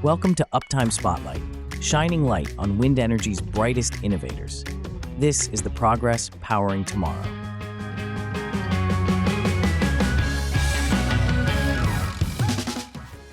Welcome to Uptime Spotlight, shining light on wind energy's brightest innovators. This is the progress powering tomorrow.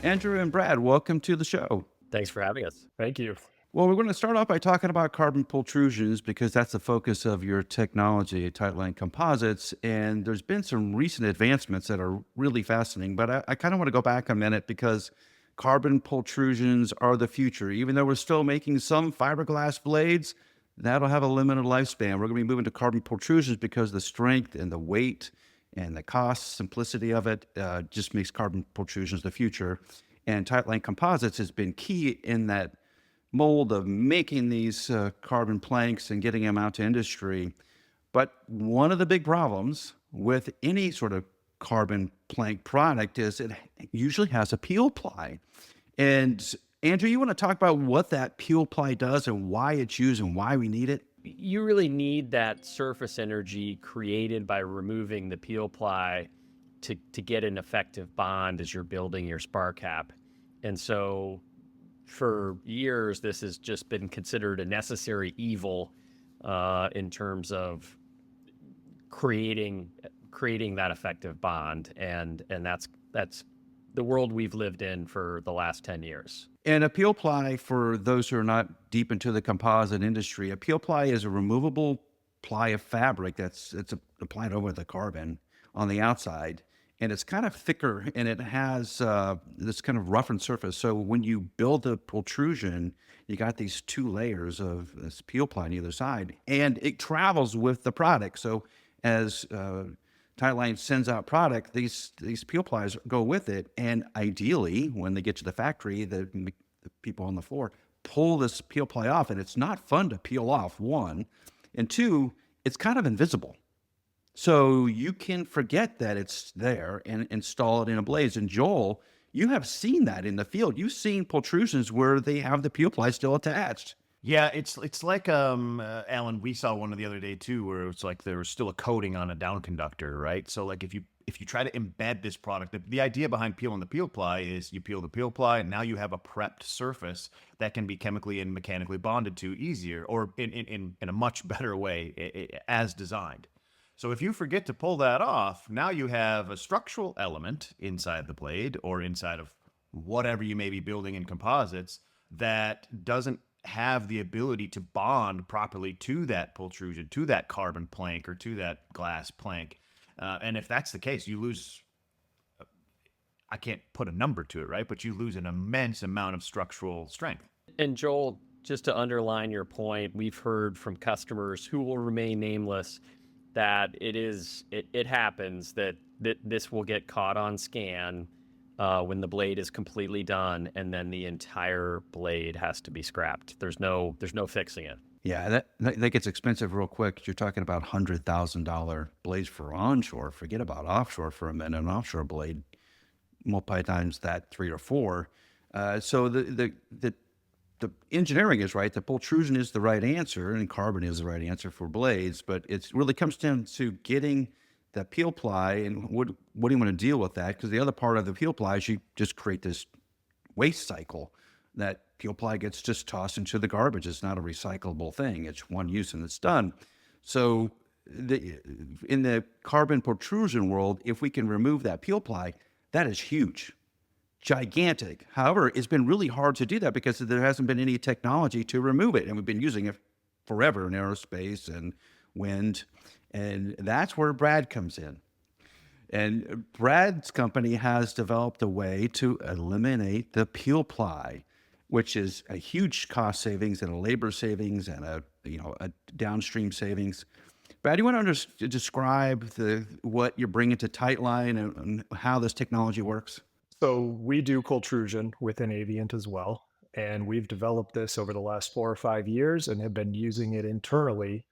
Andrew and Brad, welcome to the show. Thanks for having us. Thank you. Well, we're going to start off by talking about carbon pultrusions because that's the focus of your technology, Tightline Composites. And there's been some recent advancements that are really fascinating. But I kind of want to go back a minute because carbon pultrusions are the future. Even though we're still making some fiberglass blades, that'll have a limited lifespan. We're going to be moving to carbon pultrusions because the strength and the weight and the cost, simplicity of it just makes carbon pultrusions the future. And Tightline Composites has been key in that mold of making these carbon planks and getting them out to industry. But one of the big problems with any sort of carbon plank product is it usually has a peel ply. And Andrew, you want to talk about what that peel ply does and why it's used and why we need it? You really need that surface energy created by removing the peel ply to get an effective bond as you're building your spar cap. And so for years, this has just been considered a necessary evil in terms of creating that effective bond. And that's the world we've lived in for the last 10 years. And a peel ply, for those who are not deep into the composite industry, a peel ply is a removable ply of fabric it's applied over the carbon on the outside. And it's kind of thicker and it has this kind of roughened surface. So when you build the pultrusion, you got these two layers of this peel ply on either side and it travels with the product. So as Tightline sends out product, these peel plies go with it. And ideally, when they get to the factory, the people on the floor pull this peel ply off. And it's not fun to peel off, one. And two, it's kind of invisible. So you can forget that it's there and install it in a blade. And Joel, you have seen that in the field. You've seen pultrusions where they have the peel ply still attached. Yeah, it's like Alan, we saw one the other day too, where it's like there was still a coating on a down conductor, right? So like if you try to embed this product, the idea behind peeling the peel ply is you peel the peel ply and now you have a prepped surface that can be chemically and mechanically bonded to easier or in a much better way as designed. So if you forget to pull that off, now you have a structural element inside the blade or inside of whatever you may be building in composites that doesn't have the ability to bond properly to that pultrusion, to that carbon plank or to that glass plank. And if that's the case, you lose, I can't put a number to it, right? But you lose an immense amount of structural strength. And Joel, just to underline your point, we've heard from customers who will remain nameless that it happens that this will get caught on scan when the blade is completely done, and then the entire blade has to be scrapped. There's no fixing it. Yeah, that gets expensive real quick. You're talking about $100,000 blades for onshore. Forget about offshore for a minute. An offshore blade, multi times that 3 or 4. So the engineering is right. The pultrusion is the right answer, and carbon is the right answer for blades. But it really comes down to getting the peel ply and what do you want to deal with that? Because the other part of the peel ply is you just create this waste cycle. That peel ply gets just tossed into the garbage. It's not a recyclable thing. It's one use and it's done. So in the carbon pultrusion world, if we can remove that peel ply, that is huge, gigantic. However, it's been really hard to do that because there hasn't been any technology to remove it. And we've been using it forever in aerospace and wind. And that's where Brad comes in. And Brad's company has developed a way to eliminate the peel ply, which is a huge cost savings and a labor savings and a downstream savings. Brad, do you want to describe what you're bringing to Tightline and how this technology works? So we do Pultrusion within Avient as well. And we've developed this over the last 4 or 5 years and have been using it internally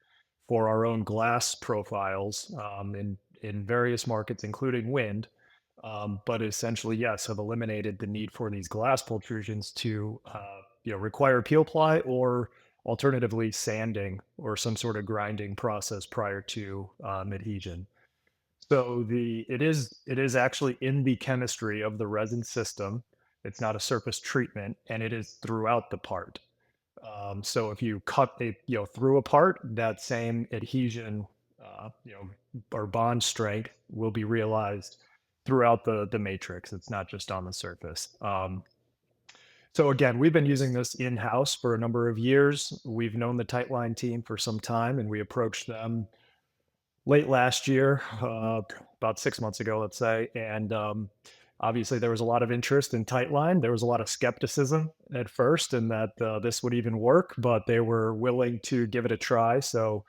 for our own glass profiles in various markets, including wind. But essentially, yes, have eliminated the need for these glass pultrusions to require peel ply or alternatively sanding or some sort of grinding process prior to adhesion. So it is actually in the chemistry of the resin system It's not a surface treatment, and it is throughout the part. So if you cut it, through a part, that same adhesion, or bond strength will be realized throughout the matrix. It's not just on the surface. So again, we've been using this in-house for a number of years. We've known the Tightline team for some time, and we approached them late last year, about 6 months ago, let's say. And obviously, there was a lot of interest in Tightline. There was a lot of skepticism at first, and that this would even work, but they were willing to give it a try. So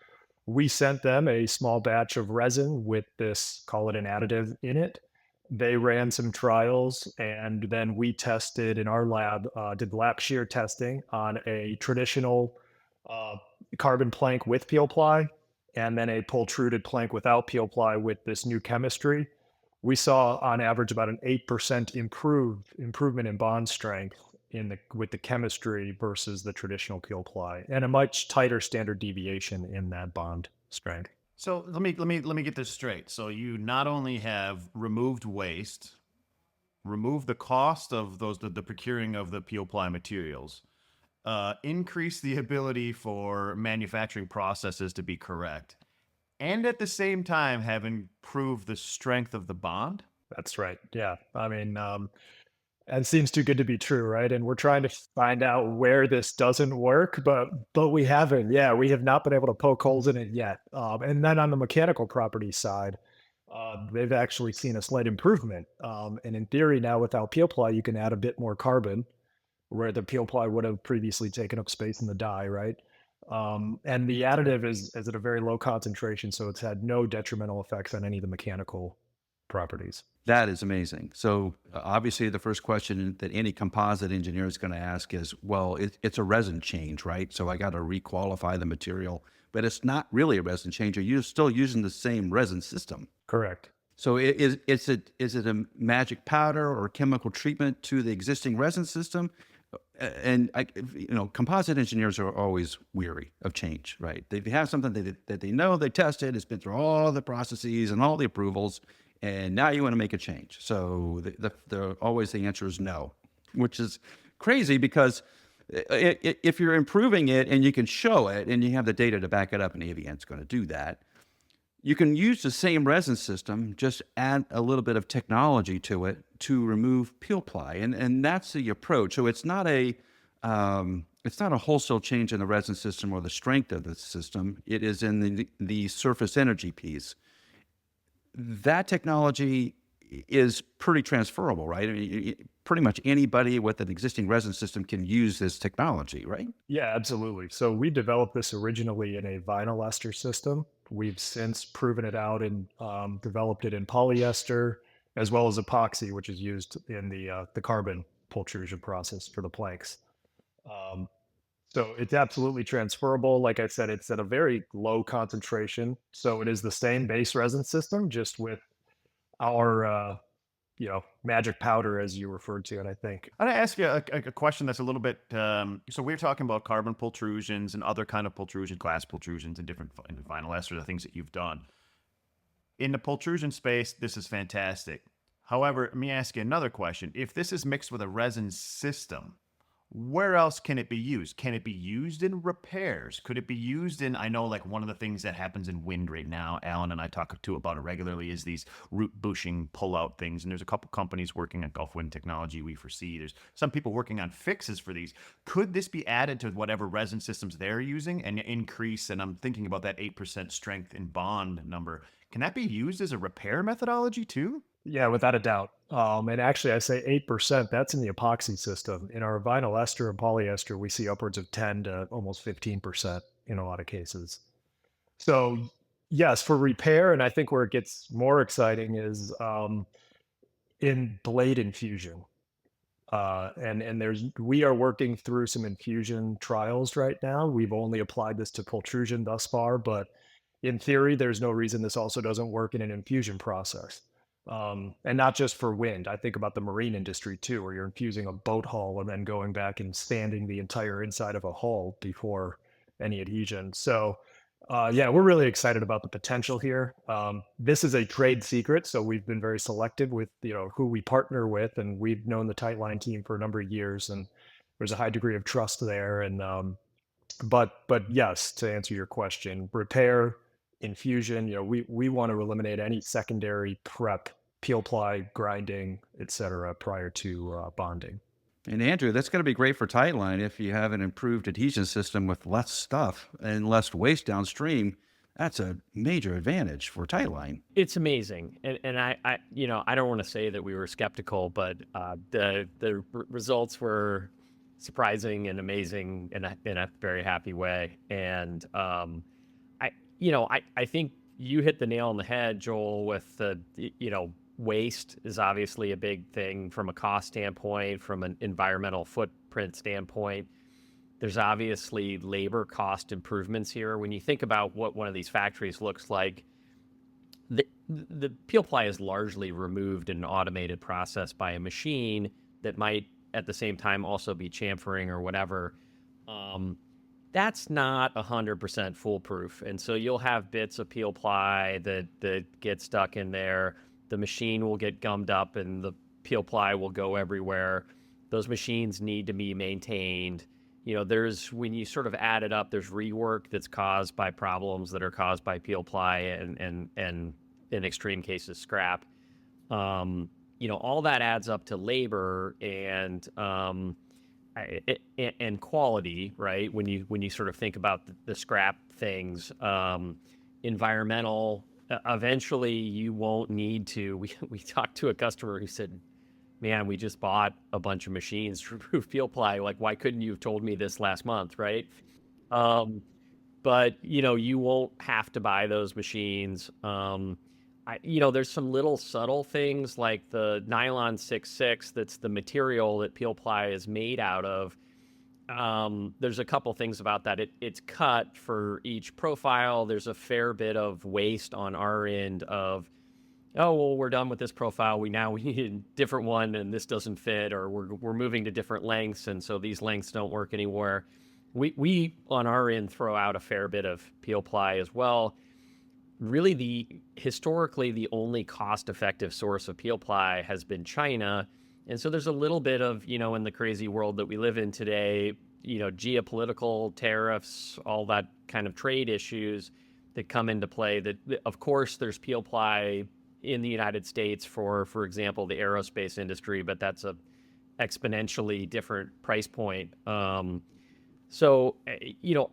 we sent them a small batch of resin with this, call it an additive in it. They ran some trials, and then we tested in our lab, did lap shear testing on a traditional uh, carbon plank with peel ply, and then a pultruded plank without peel ply with this new chemistry. We saw on average about an 8% improvement in bond strength with the chemistry versus the traditional peel ply, and a much tighter standard deviation in that bond strength. So let me get this straight. So you not only have removed waste, removed the cost of the procuring of the peel ply materials, increase the ability for manufacturing processes to be correct, and at the same time have improved the strength of the bond. That's right. Yeah. I mean, it seems too good to be true, right? And we're trying to find out where this doesn't work, but we haven't. Yeah, we have not been able to poke holes in it yet. And then on the mechanical property side, they've actually seen a slight improvement. And in theory, now without peel ply, you can add a bit more carbon where the peel ply would have previously taken up space in the die, right? And the additive is at a very low concentration, so it's had no detrimental effects on any of the mechanical properties. That is amazing. So obviously, the first question that any composite engineer is going to ask is, well, it's a resin change, right? So I got to requalify the material, but it's not really a resin change. You're still using the same resin system. Correct. So is it a magic powder or chemical treatment to the existing resin system? And composite engineers are always weary of change, right? They have something that they know, they tested, it's been through all the processes and all the approvals, and now you want to make a change. So always the answer is no, which is crazy because if you're improving it and you can show it and you have the data to back it up, and Avient's going to do that, you can use the same resin system, just add a little bit of technology to it to remove peel ply, and that's the approach. So it's not a wholesale change in the resin system or the strength of the system. It is in the surface energy piece. That technology is pretty transferable, right? I mean, pretty much anybody with an existing resin system can use this technology, right? Yeah, absolutely. So we developed this originally in a vinyl ester system. We've since proven it out and developed it in polyester as well as epoxy, which is used in the carbon pultrusion process for the planks. Um, so it's absolutely transferable. Like I said, it's at a very low concentration. So it is the same base resin system, just with our magic powder, as you referred to. And I think I'm gonna ask you a question that's a little bit. So we're talking about carbon pultrusions and other kind of pultrusion, glass pultrusions, and different vinyl esters, the things that you've done in the pultrusion space. This is fantastic. However, let me ask you another question. If this is mixed with a resin system, where else can it be used? Can it be used in repairs? Could it be used in, I know like one of the things that happens in wind right now, Alan and I talk to about it regularly, is these root bushing pull-out things. And there's a couple companies working on Gulf Wind technology we foresee. There's some people working on fixes for these. Could this be added to whatever resin systems they're using and increase, and I'm thinking about that 8% strength in bond number, can that be used as a repair methodology too? yeah, without a doubt. And actually, I say 8%, that's in the epoxy system. In our vinyl ester and polyester, we see upwards of 10 to almost 15% in a lot of cases. So, yes, for repair, and I think where it gets more exciting is in blade infusion. And we are working through some infusion trials right now. We've only applied this to pultrusion thus far, but in theory, there's no reason this also doesn't work in an infusion process. And not just for wind. I think about the marine industry too, where you're infusing a boat hull and then going back and sanding the entire inside of a hull before any adhesion. So Yeah, we're really excited about the potential here. This is a trade secret, so we've been very selective with who we partner with, and we've known the Tightline team for a number of years, and there's a high degree of trust there. And but yes, to answer your question, repair, infusion, we want to eliminate any secondary prep, peel ply, grinding, etc., prior to bonding. And Andrew, that's going to be great for Tightline if you have an improved adhesion system with less stuff and less waste downstream. That's a major advantage for Tightline. It's amazing, and I don't want to say that we were skeptical, but the results were surprising and amazing in a very happy way. And I think you hit the nail on the head, Joel, with waste is obviously a big thing from a cost standpoint, from an environmental footprint standpoint. There's obviously labor cost improvements here. When you think about what one of these factories looks like, the peel ply is largely removed in an automated process by a machine that might at the same time also be chamfering or whatever. That's not 100% foolproof. And so you'll have bits of peel ply that get stuck in there. The machine will get gummed up and the peel ply will go everywhere. Those machines need to be maintained. When you sort of add it up, there's rework that's caused by problems that are caused by peel ply and in extreme cases, scrap. All that adds up to labor and quality, right? When you sort of think about the scrap things, environmental. Eventually, you won't need to. We talked to a customer who said, "Man, we just bought a bunch of machines to remove peel ply. Like, why couldn't you have told me this last month, right?" But you won't have to buy those machines. There's some little subtle things like the nylon 6/6. That's the material that peel ply is made out of. There's a couple things about that. It's cut for each profile. There's a fair bit of waste on our end of, oh, well, we're done with this profile. We need a different one and this doesn't fit, or we're moving to different lengths. And so these lengths don't work anymore. We on our end throw out a fair bit of peel ply as well. Really, historically, the only cost-effective source of peel ply has been China. And so there's a little bit of, in the crazy world that we live in today, geopolitical tariffs, all that kind of trade issues that come into play. That, of course, there's peel ply in the United States for example, the aerospace industry, but that's a exponentially different price point. So,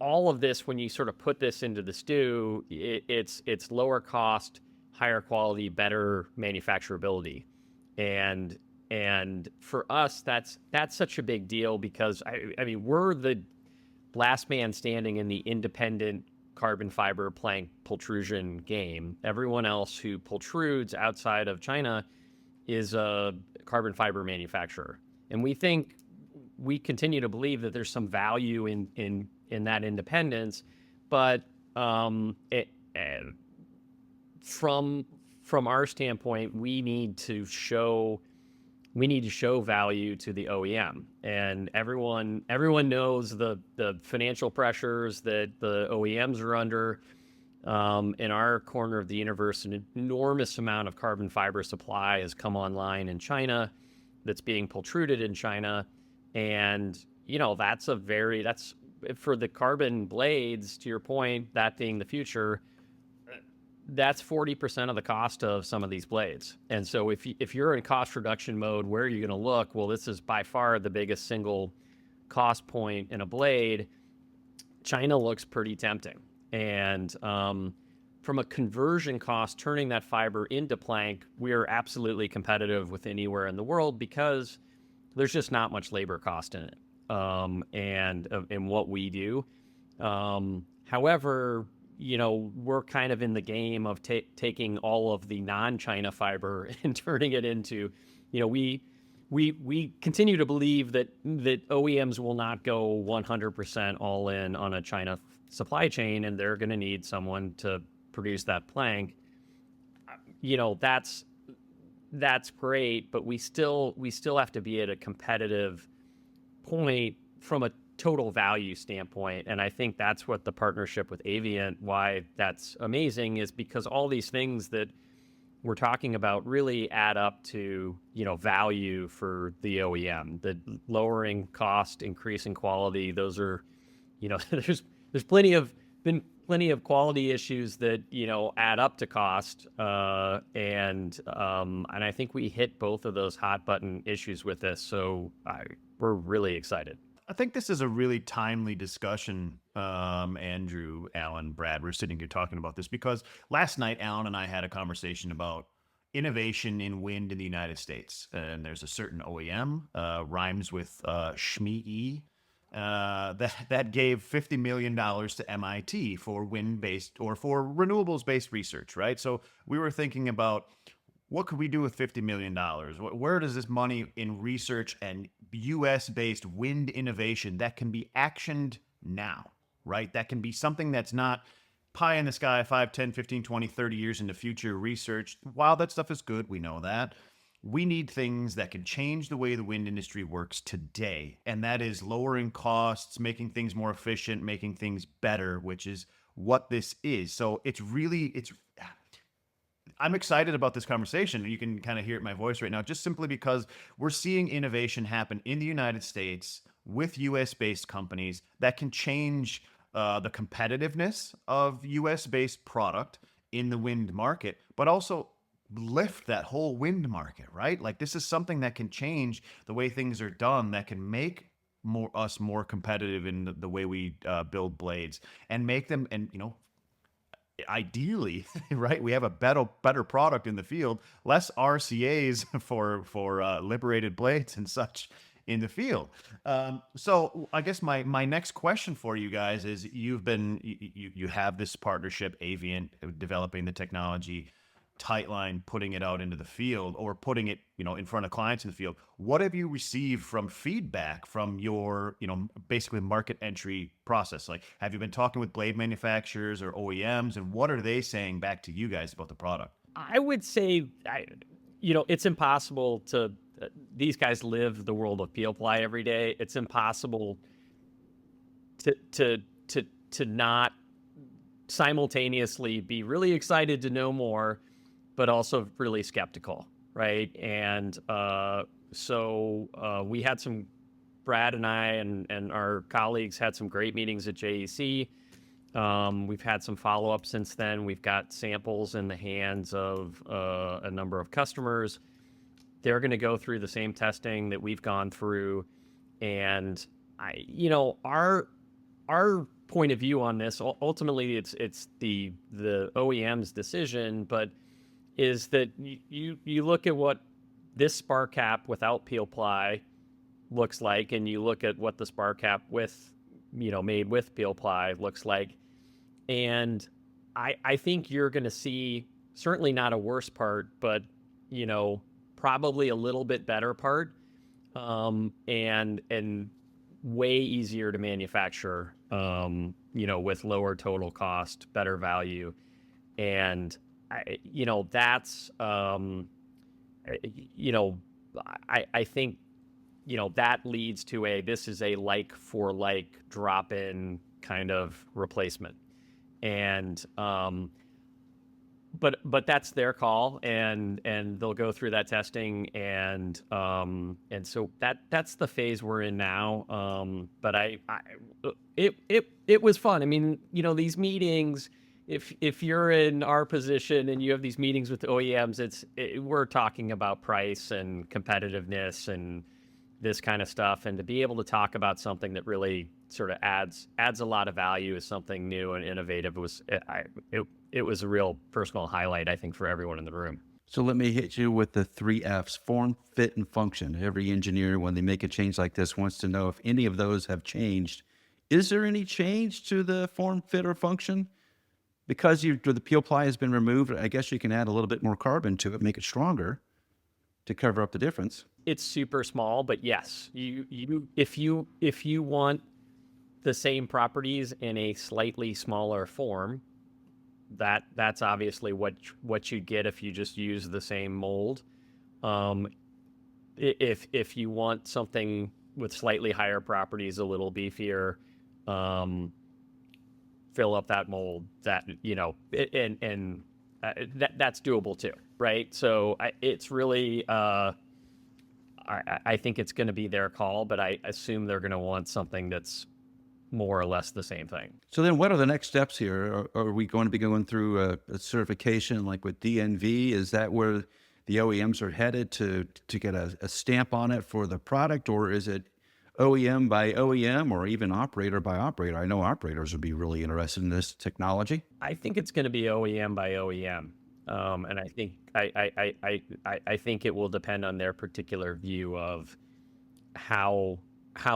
all of this, when you sort of put this into the stew, it's lower cost, higher quality, better manufacturability. And for us, that's such a big deal because I mean, we're the last man standing in the independent carbon fiber plank pultrusion game. Everyone else who pultrudes outside of China is a carbon fiber manufacturer. And we continue to believe that there's some value in that independence, but from our standpoint, we need to show value to the OEM, and everyone knows the financial pressures that the OEMs are under. In our corner of the universe, an enormous amount of carbon fiber supply has come online in China that's being pultruded in China. And, that's for the carbon blades, to your point, that being the future, that's 40% of the cost of some of these blades. And so if you're in cost reduction mode, where are you going to look? Well, this is by far the biggest single cost point in a blade. China looks pretty tempting. And from a conversion cost, turning that fiber into plank, we're absolutely competitive with anywhere in the world because there's just not much labor cost in it, and in what we do. However, we're kind of in the game of taking all of the non-China fiber and turning it into, we continue to believe that OEMs will not go 100% all in on a China supply chain, and they're going to need someone to produce that plank. That's great, but we still have to be at a competitive point from a total value standpoint. And I think that's what the partnership with Avient, why that's amazing, is because all these things that we're talking about really add up to, value for the OEM. The lowering cost, increasing quality, those are, there's been plenty of quality issues that add up to cost, and I think we hit both of those hot button issues with this, so we're really excited. I think this is a really timely discussion, Andrew, Alan, Brad. We're sitting here talking about this because last night, Alan and I had a conversation about innovation in wind in the United States. And there's a certain OEM, rhymes with Schmee, that gave $50 million to MIT for wind-based or for renewables-based research, right? So we were thinking about, what could we do with $50 million? Where does this money in research and US-based wind innovation that can be actioned now, right? That can be something that's not pie in the sky 5, 10, 15, 20, 30 years in the future research. While that stuff is good, we know that. We need things that can change the way the wind industry works today. And that is lowering costs, making things more efficient, making things better, which is what this is. So I'm excited about this conversation. You can kind of hear it in my voice right now, just simply because we're seeing innovation happen in the United States with US-based companies that can change the competitiveness of US-based product in the wind market, but also lift that whole wind market, right? Like, this is something that can change the way things are done, that can make us more competitive in the way we build blades and make them, and ideally, right, we have a better product in the field, less RCAs for liberated blades and such in the field. So I guess my next question for you guys is, you have this partnership, Avient, developing the technology, Tightline putting it out into the field, or putting it in front of clients in the field. What have you received from feedback from your basically market entry process? Like, have you been talking with blade manufacturers or OEMs, and what are they saying back to you guys about the product? I would say, it's impossible to. These guys live the world of peel ply every day. It's impossible to not simultaneously be really excited to know more, but also really skeptical, right? And so we had Brad and I and our colleagues had some great meetings at JEC. We've had some follow-up since then. We've got samples in the hands of a number of customers. They're going to go through the same testing that we've gone through. And our point of view on this, ultimately it's the OEM's decision, but is that you look at what this spar cap without peel ply looks like, and you look at what the spar cap with, made with peel ply looks like. And I think you're going to see certainly not a worse part, but, probably a little bit better part, and way easier to manufacture, with lower total cost, better value. And that's, I think, that leads to this is a like for like drop-in kind of replacement. And, but that's their call, and they'll go through that testing, and so that's the phase we're in now. But it was fun. I mean, these meetings, if you're in our position and you have these meetings with OEMs, we're talking about price and competitiveness and this kind of stuff, and to be able to talk about something that really sort of adds a lot of value, is something new and innovative. It was a real personal highlight, I think, for everyone in the room. So let me hit you with the 3 Fs: form, fit, and function. Every engineer, when they make a change like this, wants to know if any of those have changed. Is there any change to the form, fit, or function? Because the peel ply has been removed, I guess you can add a little bit more carbon to it, make it stronger to cover up the difference. It's super small, but yes, if you want the same properties in a slightly smaller form, that's obviously what you get if you just use the same mold. If you want something with slightly higher properties, a little beefier, fill up that mold. That that's doable too, right? So it's really. I think it's going to be their call, but I assume they're going to want something that's more or less the same thing. So then what are the next steps here? Are we going to be going through a certification like with DNV? Is that where the OEMs are headed to get a stamp on it for the product? Or is it OEM by OEM or even operator by operator? I know operators would be really interested in this technology. I think it's going to be OEM by OEM. And I think I think it will depend on their particular view of how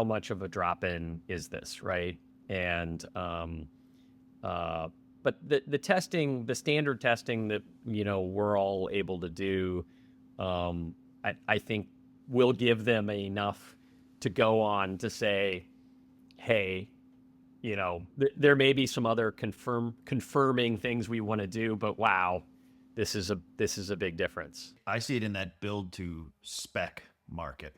much of a drop in is this, right? And but the testing, the standard testing that we're all able to do, I think will give them enough to go on to say, hey, there may be some other confirming things we want to do, but wow, this is a big difference. I see it in that build to spec market.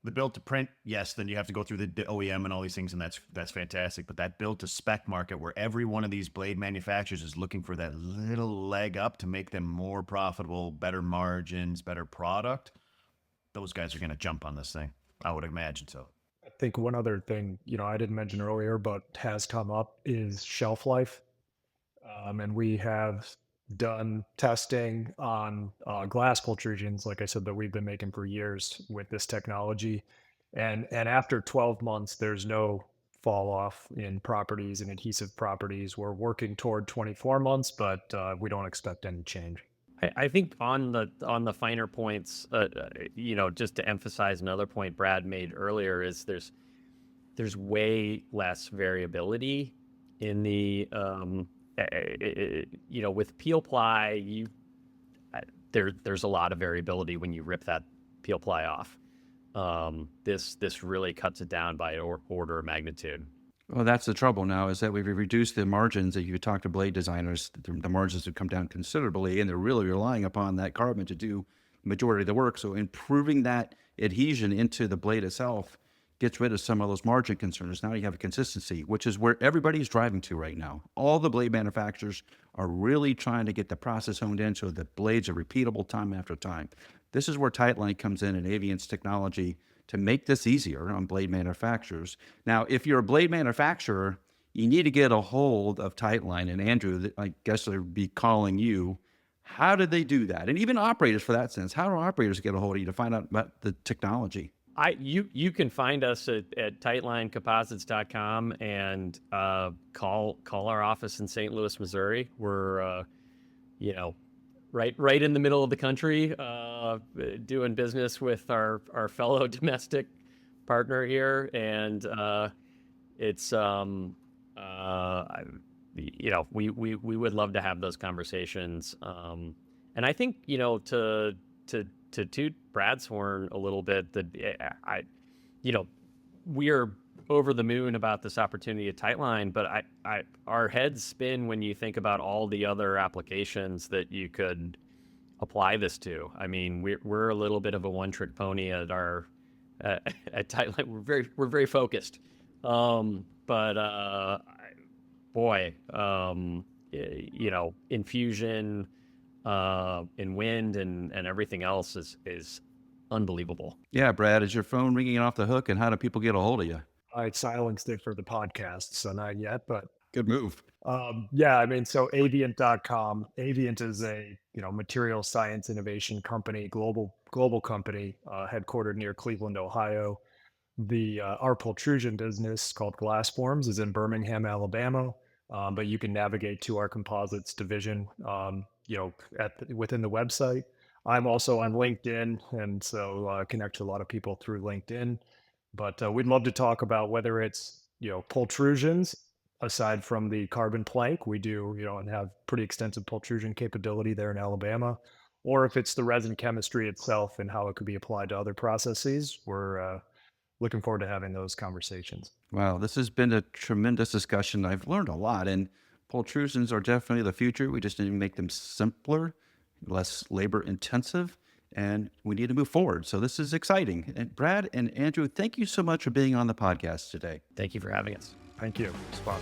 The build to print, yes, then you have to go through the OEM and all these things, and that's fantastic. But that build to spec market, where every one of these blade manufacturers is looking for that little leg up to make them more profitable, better margins, better product, those guys are going to jump on this thing. I would imagine so. I think one other thing, I didn't mention earlier, but has come up is shelf life. And we have done testing on glass pultrusions, like I said, that we've been making for years with this technology. And after 12 months, there's no fall off in properties and adhesive properties. We're working toward 24 months, but we don't expect any change. I think on the finer points, just to emphasize another point Brad made earlier, is there's way less variability in the with peel ply. There's a lot of variability when you rip that peel ply off. This really cuts it down by order of magnitude. Well, that's the trouble now, is that we've reduced the margins. If you talk to blade designers, the margins have come down considerably, and they're really relying upon that carbon to do the majority of the work. So improving that adhesion into the blade itself gets rid of some of those margin concerns. Now you have a consistency, which is where everybody's driving to right now. All the blade manufacturers are really trying to get the process honed in so that blades are repeatable time after time. This is where Tightline comes in and Avient's technology to make this easier on blade manufacturers. Now, if you're a blade manufacturer, you need to get a hold of Tightline. And Andrew, I guess they'd be calling you. How did they do that? And even operators, for that sense, how do operators get a hold of you to find out about the technology? You can find us at tightlinecomposites.com and call our office in St. Louis, Missouri. We're right in the middle of the country, doing business with our fellow domestic partner here, and it's we would love to have those conversations, and I think to toot Brad's horn a little bit, that we're over the moon about this opportunity at Tightline, but our heads spin when you think about all the other applications that you could apply this to. I mean, we're a little bit of a one-trick pony at at Tightline. We're very focused, but infusion in wind and everything else is unbelievable. Yeah, Brad, is your phone ringing off the hook, and how do people get a hold of you? I silenced it for the podcast, so not yet, but Good move. yeah, I mean, so Avient.com. Avient is a material science innovation company, global company, headquartered near Cleveland, Ohio. Our Pultrusion business, called Glass Forms, is in Birmingham, Alabama. But you can navigate to our Composites division, within the website. I'm also on LinkedIn, and so connect to a lot of people through LinkedIn. But we'd love to talk about whether it's pultrusions. Aside from the carbon plank, we do and have pretty extensive pultrusion capability there in Alabama, or if it's the resin chemistry itself and how it could be applied to other processes. We're looking forward to having those conversations. Wow, this has been a tremendous discussion. I've learned a lot, and pultrusions are definitely the future. We just need to make them simpler, less labor intensive, and we need to move forward. So this is exciting. And Brad and Andrew, thank you so much for being on the podcast today. Thank you for having us. Thank you. It's fun.